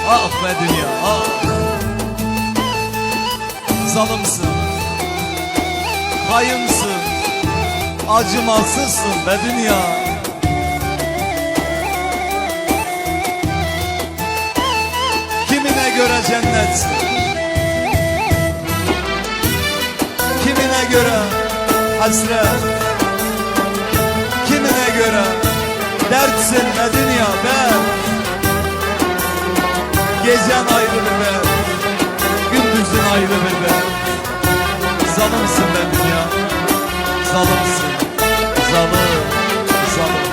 Ah be dünya, ah. Zalimsin, hayınsın, acımasızsın be dünya. Kimine göre cennetsin, kimine göre hasret, kimine göre dertsin be dünya be. Gecen ayrı be, gündüzün ayrı be. Zalimsin be dünya, zalimsin, zalim, zalim.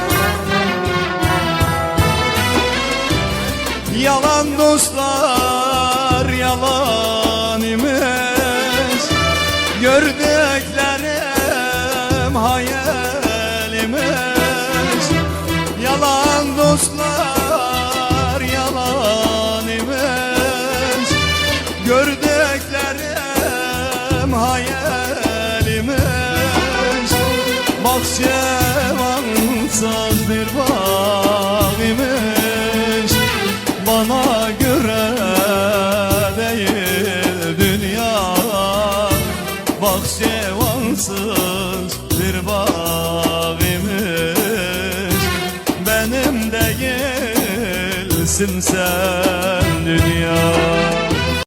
Yalan dostlar, yalan imiş. Gördüklerim hayal imiş. Yalan dostlar, yalan imiş. Gördüklerim hayal imiş. Bahçevansız bir bağ imiş. Bana göre değil dünya. Bahçevansız bir bağ imiş. Benim değilsin sen.